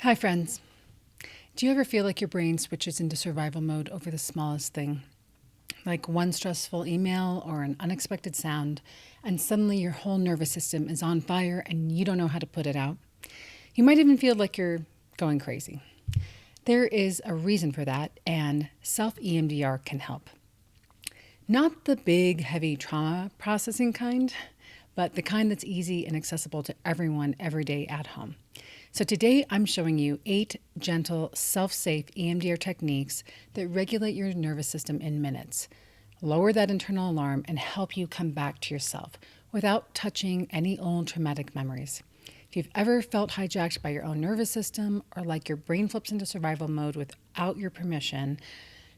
Hi friends. Do you ever feel like your brain switches into survival mode over the smallest thing? Like one stressful email or an unexpected sound, and suddenly your whole nervous system is on fire and you don't know how to put it out? You might even feel like you're going crazy. There is a reason for that, and self-EMDR can help. Not the big, heavy trauma processing kind, but the kind that's easy and accessible to everyone every day at home. So today I'm showing you 8 gentle, self-safe EMDR techniques that regulate your nervous system in minutes, lower that internal alarm, and help you come back to yourself without touching any old traumatic memories. If you've ever felt hijacked by your own nervous system, or like your brain flips into survival mode without your permission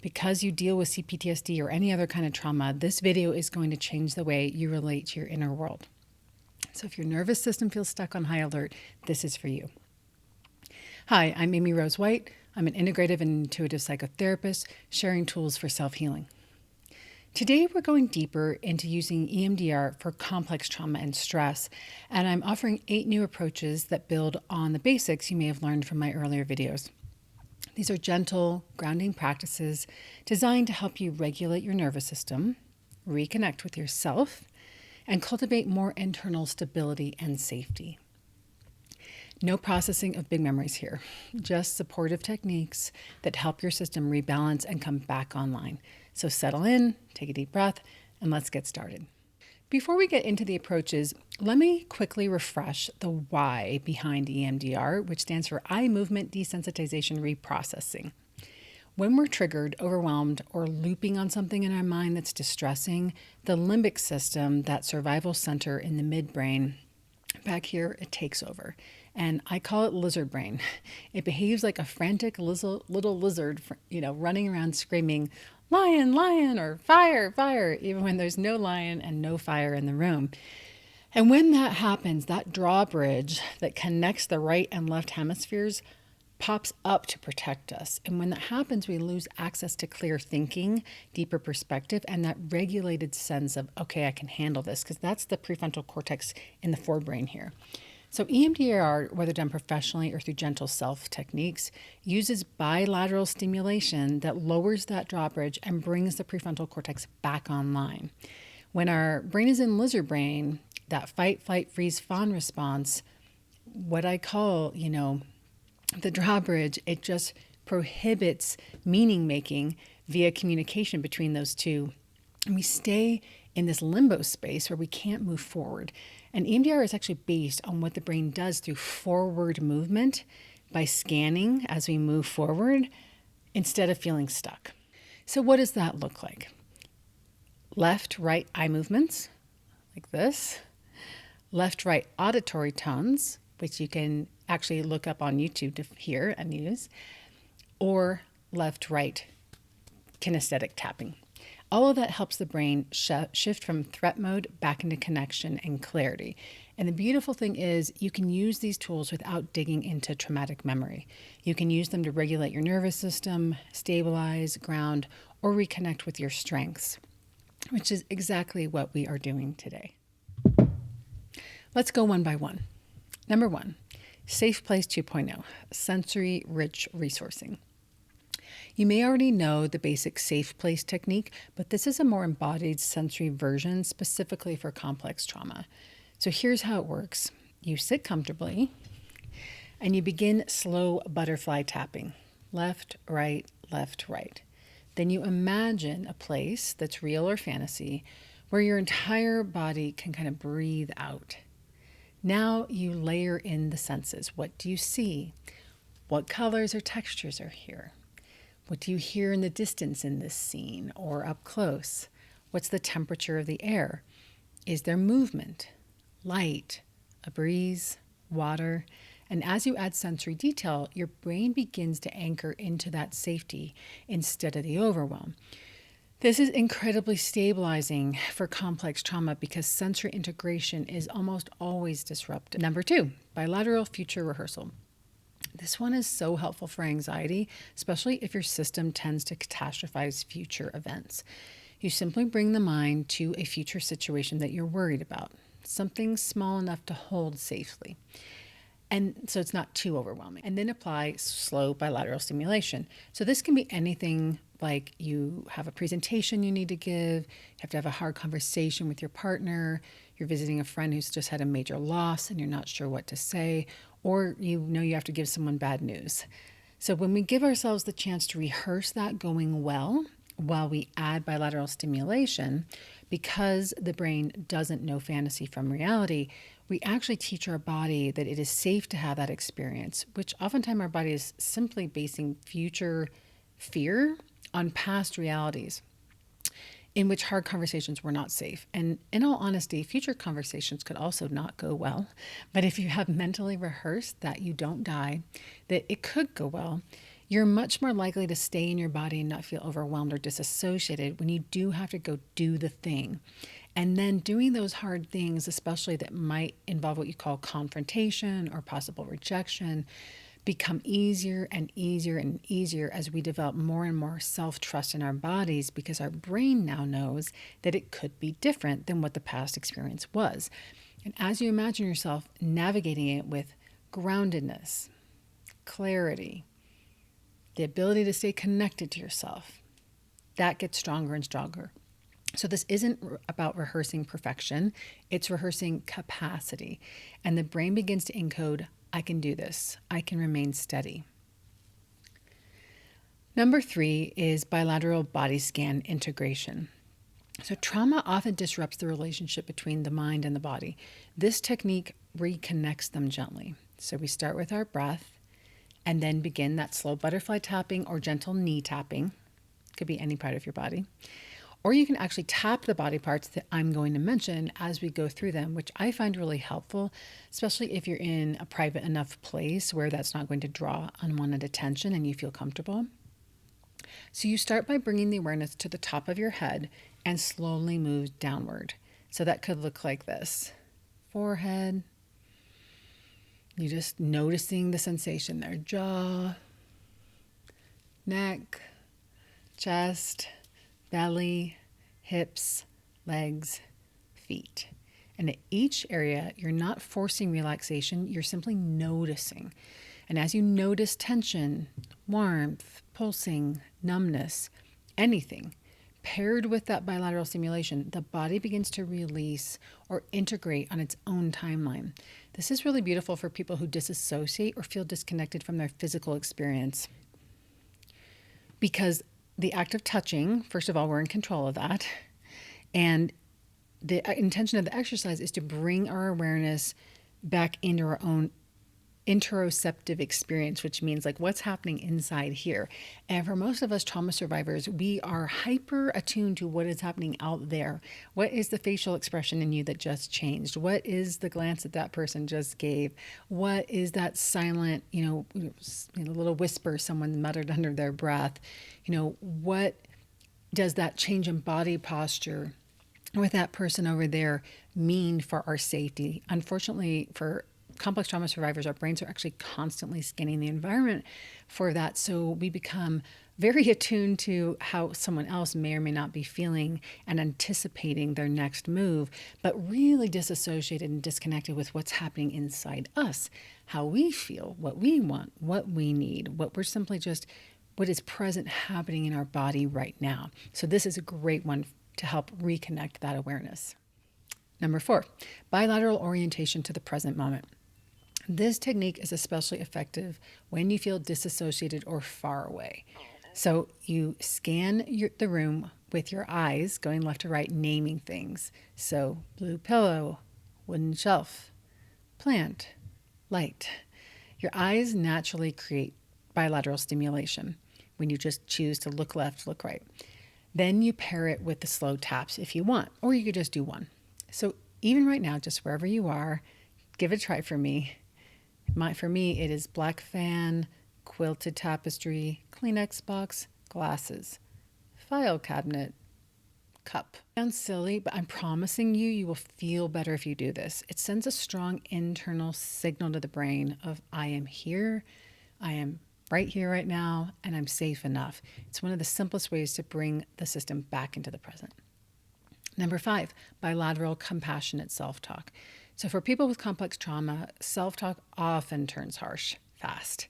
because you deal with CPTSD or any other kind of trauma, this video is going to change the way you relate to your inner world. So if your nervous system feels stuck on high alert, this is for you. Hi, I'm Amy Rose White. I'm an integrative and intuitive psychotherapist sharing tools for self-healing. Today, we're going deeper into using EMDR for complex trauma and stress, and I'm offering 8 new approaches that build on the basics you may have learned from my earlier videos. These are gentle, grounding practices designed to help you regulate your nervous system, reconnect with yourself, and cultivate more internal stability and safety. No processing of big memories here, just supportive techniques that help your system rebalance and come back online. So settle in, take a deep breath, and let's get started. Before we get into the approaches, let me quickly refresh the why behind EMDR, which stands for Eye Movement Desensitization Reprocessing. When we're triggered, overwhelmed, or looping on something in our mind that's distressing, the limbic system, that survival center in the midbrain, back here, it takes over. And I call it lizard brain. It behaves like a frantic little lizard, running around screaming, lion, lion, or fire, fire, even when there's no lion and no fire in the room. And when that happens, that drawbridge that connects the right and left hemispheres pops up to protect us. And when that happens, we lose access to clear thinking, deeper perspective, and that regulated sense of, okay, I can handle this, because that's the prefrontal cortex in the forebrain here. So EMDR, whether done professionally or through gentle self techniques, uses bilateral stimulation that lowers that drawbridge and brings the prefrontal cortex back online. When our brain is in lizard brain, that fight, flight, freeze, fawn response, what I call, the drawbridge, it just prohibits meaning making via communication between those two. And we stay in this limbo space where we can't move forward. And EMDR is actually based on what the brain does through forward movement by scanning as we move forward instead of feeling stuck. So what does that look like? Left, right eye movements, like this. Left, right auditory tones, which you can actually look up on YouTube to hear and use, or left, right kinesthetic tapping. All of that helps the brain shift from threat mode back into connection and clarity. And the beautiful thing is you can use these tools without digging into traumatic memory. You can use them to regulate your nervous system, stabilize, ground, or reconnect with your strengths, which is exactly what we are doing today. Let's go one by one. Number 1, Safe Place 2.0, sensory-rich resourcing. You may already know the basic safe place technique, but this is a more embodied sensory version specifically for complex trauma. So here's how it works. You sit comfortably and you begin slow butterfly tapping, left, right, left, right. Then you imagine a place that's real or fantasy where your entire body can kind of breathe out. Now you layer in the senses. What do you see? What colors or textures are here? What do you hear in the distance in this scene or up close? What's the temperature of the air? Is there movement, light, a breeze, water? And as you add sensory detail, your brain begins to anchor into that safety instead of the overwhelm. This is incredibly stabilizing for complex trauma because sensory integration is almost always disrupted. Number 2, bilateral future rehearsal. This one is so helpful for anxiety, especially if your system tends to catastrophize future events. You simply bring the mind to a future situation that you're worried about, something small enough to hold safely. And so it's not too overwhelming. And then apply slow bilateral stimulation. So this can be anything like you have a presentation you need to give, you have to have a hard conversation with your partner, you're visiting a friend who's just had a major loss and you're not sure what to say, or you know you have to give someone bad news. So when we give ourselves the chance to rehearse that going well, while we add bilateral stimulation, because the brain doesn't know fantasy from reality, we actually teach our body that it is safe to have that experience, which oftentimes our body is simply basing future fear on past realities in which hard conversations were not safe. And in all honesty, future conversations could also not go well. But if you have mentally rehearsed that you don't die, that it could go well, you're much more likely to stay in your body and not feel overwhelmed or disassociated when you do have to go do the thing. And then doing those hard things, especially that might involve what you call confrontation or possible rejection, become easier and easier and easier as we develop more and more self-trust in our bodies, because our brain now knows that it could be different than what the past experience was. And as you imagine yourself navigating it with groundedness, clarity, the ability to stay connected to yourself, that gets stronger and stronger. So this isn't about rehearsing perfection, it's rehearsing capacity. And the brain begins to encode, I can do this, I can remain steady. Number 3 is bilateral body scan integration. So trauma often disrupts the relationship between the mind and the body. This technique reconnects them gently. So we start with our breath and then begin that slow butterfly tapping or gentle knee tapping. Could be any part of your body. Or you can actually tap the body parts that I'm going to mention as we go through them, which I find really helpful, especially if you're in a private enough place where that's not going to draw unwanted attention and you feel comfortable. So you start by bringing the awareness to the top of your head and slowly move downward. So that could look like this. Forehead. You're just noticing the sensation there. Jaw, neck, chest, belly, hips, legs, feet. And at each area, you're not forcing relaxation, you're simply noticing. And as you notice tension, warmth, pulsing, numbness, anything, paired with that bilateral stimulation, the body begins to release or integrate on its own timeline. This is really beautiful for people who disassociate or feel disconnected from their physical experience. Because the act of touching, first of all, we're in control of that. And the intention of the exercise is to bring our awareness back into our own interoceptive experience, which means like what's happening inside here. And for most of us trauma survivors, we are hyper attuned to what is happening out there. What is the facial expression in you that just changed? What is the glance that that person just gave? What is that silent, little whisper someone muttered under their breath? What does that change in body posture with that person over there mean for our safety? Unfortunately, for complex trauma survivors, our brains are actually constantly scanning the environment for that. So we become very attuned to how someone else may or may not be feeling and anticipating their next move, but really disassociated and disconnected with what's happening inside us, how we feel, what we want, what we need, what is present happening in our body right now. So this is a great one to help reconnect that awareness. Number 4, bilateral orientation to the present moment. This technique is especially effective when you feel disassociated or far away. So you scan the room with your eyes, going left to right, naming things. So blue pillow, wooden shelf, plant, light. Your eyes naturally create bilateral stimulation when you just choose to look left, look right. Then you pair it with the slow taps if you want, or you could just do one. So even right now, just wherever you are, give it a try for me. For me, it is black fan, quilted tapestry, Kleenex box, glasses, file cabinet, cup. Sounds silly, but I'm promising you will feel better if you do this. It sends a strong internal signal to the brain of I am here, I am right here, right now, and I'm safe enough. It's one of the simplest ways to bring the system back into the present. Number 5, bilateral compassionate self-talk. So for people with complex trauma, self-talk often turns harsh fast.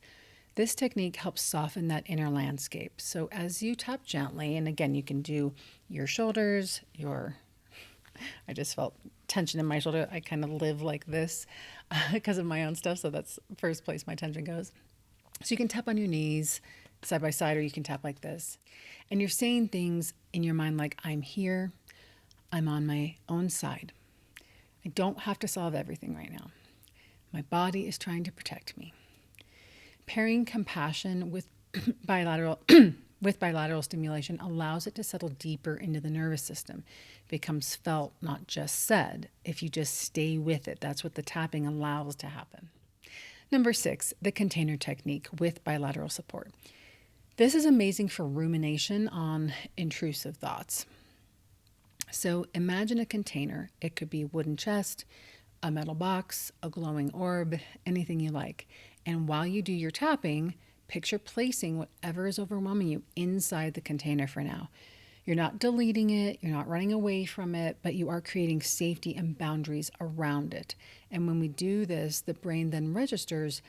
This technique helps soften that inner landscape. So as you tap gently, and again, you can do your shoulders, I just felt tension in my shoulder. I kind of live like this because of my own stuff. So that's the first place my tension goes. So you can tap on your knees side by side, or you can tap like this. And you're saying things in your mind like, I'm here, I'm on my own side. I don't have to solve everything right now. My body is trying to protect me. Pairing compassion with bilateral stimulation allows it to settle deeper into the nervous system. It becomes felt, not just said. If you just stay with it, that's what the tapping allows to happen. Number 6, the container technique with bilateral support. This is amazing for rumination on intrusive thoughts. So imagine a container. It could be a wooden chest, a metal box, a glowing orb, anything you like. And while you do your tapping, picture placing whatever is overwhelming you inside the container for now. You're not deleting it, you're not running away from it, but you are creating safety and boundaries around it. And when we do this, the brain then registers,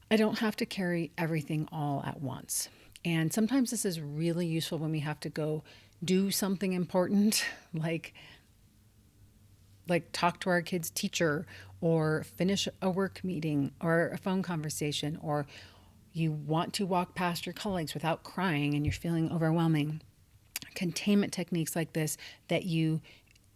I don't have to carry everything all at once. And sometimes this is really useful when we have to go do something important, like talk to our kid's teacher or finish a work meeting or a phone conversation, or you want to walk past your colleagues without crying and you're feeling overwhelming. Containment techniques like this that you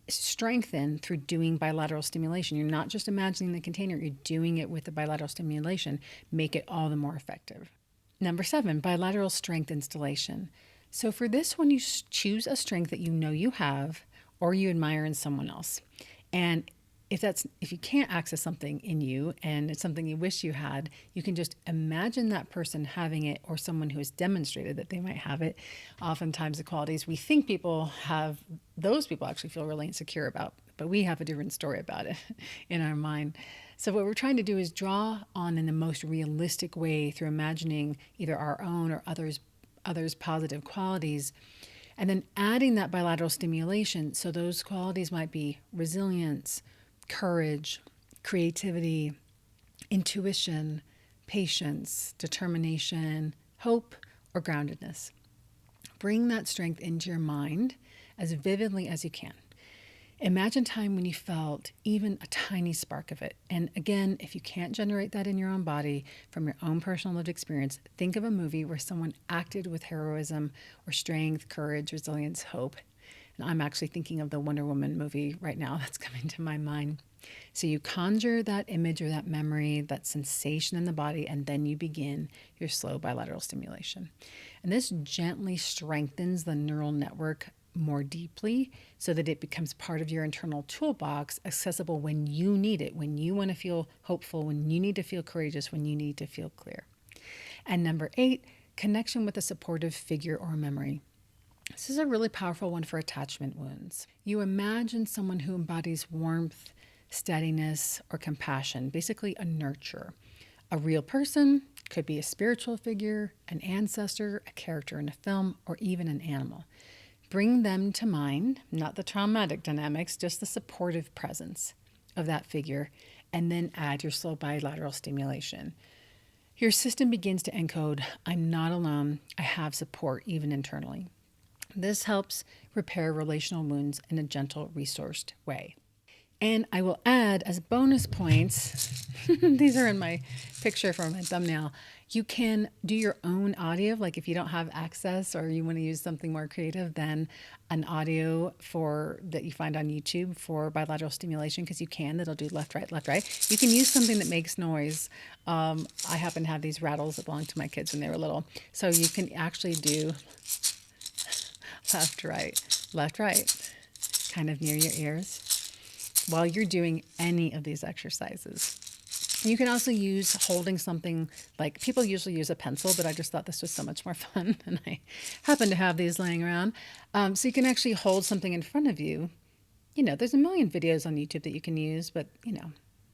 strengthen through doing bilateral stimulation. You're not just imagining the container, you're doing it with the bilateral stimulation. Make it all the more effective. Number 7, bilateral strength installation. So for this one, you choose a strength that you know you have or you admire in someone else. And if you can't access something in you and it's something you wish you had, you can just imagine that person having it, or someone who has demonstrated that they might have it. Oftentimes the qualities we think people have, those people actually feel really insecure about, but we have a different story about it in our mind. So what we're trying to do is draw on in the most realistic way through imagining either our own or others' positive qualities, and then adding that bilateral stimulation. So those qualities might be resilience, courage, creativity, intuition, patience, determination, hope, or groundedness. Bring that strength into your mind as vividly as you can. Imagine time when you felt even a tiny spark of it. And again, if you can't generate that in your own body from your own personal lived experience, think of a movie where someone acted with heroism or strength, courage, resilience, hope. And I'm actually thinking of the Wonder Woman movie right now that's coming to my mind. So you conjure that image or that memory, that sensation in the body, and then you begin your slow bilateral stimulation. And this gently strengthens the neural network more deeply so that it becomes part of your internal toolbox, accessible when you need it, when you want to feel hopeful, when you need to feel courageous, when you need to feel clear. And number 8, connection with a supportive figure or memory. This is a really powerful one for attachment wounds. You imagine someone who embodies warmth, steadiness, or compassion, basically a nurturer. A real person, could be a spiritual figure, an ancestor, a character in a film, or even an animal. Bring them to mind, not the traumatic dynamics, just the supportive presence of that figure, and then add your slow bilateral stimulation. Your system begins to encode, I'm not alone, I have support even internally. This helps repair relational wounds in a gentle, resourced way. And I will add as bonus points, these are in my picture for my thumbnail, you can do your own audio, like if you don't have access or you want to use something more creative than an audio that you find on YouTube for bilateral stimulation, because that'll do left, right, left, right. You can use something that makes noise. I happen to have these rattles that belonged to my kids when they were little. So you can actually do left, right, kind of near your ears while you're doing any of these exercises. You can also use holding something, like people usually use a pencil, but I just thought this was so much more fun, and I happen to have these laying around. So you can actually hold something in front of you. There's a million videos on YouTube that you can use, but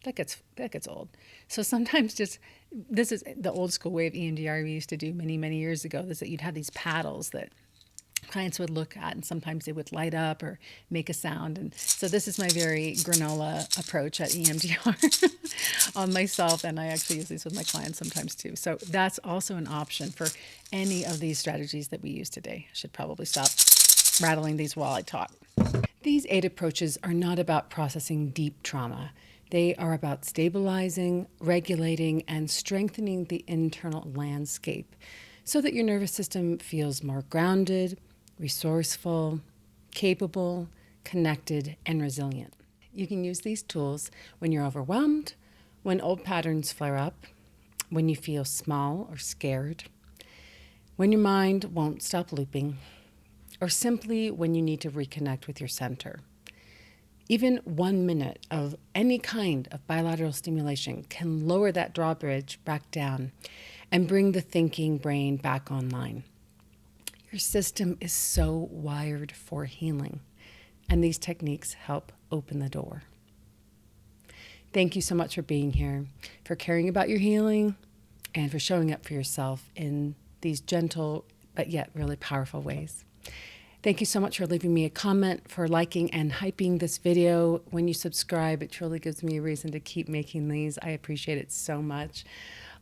that gets old. So sometimes this is the old school way of EMDR we used to do many, many years ago, is that you'd have these paddles that clients would look at, and sometimes they would light up or make a sound. And so this is my very granola approach at EMDR on myself, and I actually use these with my clients sometimes too. So that's also an option for any of these strategies that we use today. I should probably stop rattling these while I talk. These 8 approaches are not about processing deep trauma. They are about stabilizing, regulating, and strengthening the internal landscape so that your nervous system feels more grounded, resourceful, capable, connected, and resilient. You can use these tools when you're overwhelmed, when old patterns flare up, when you feel small or scared, when your mind won't stop looping, or simply when you need to reconnect with your center. Even 1 minute of any kind of bilateral stimulation can lower that drawbridge back down and bring the thinking brain back online. Your system is so wired for healing, and these techniques help open the door. Thank you so much for being here, for caring about your healing, and for showing up for yourself in these gentle but yet really powerful ways. Thank you so much for leaving me a comment, for liking and hyping this video. When you subscribe, it truly gives me a reason to keep making these. I appreciate it so much.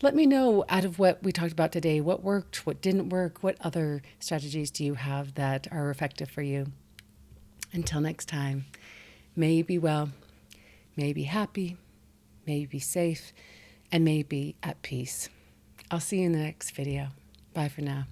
Let me know, out of what we talked about today, what worked, what didn't work, what other strategies do you have that are effective for you? Until next time, may you be well, may you be happy, may you be safe, and may you be at peace. I'll see you in the next video. Bye for now.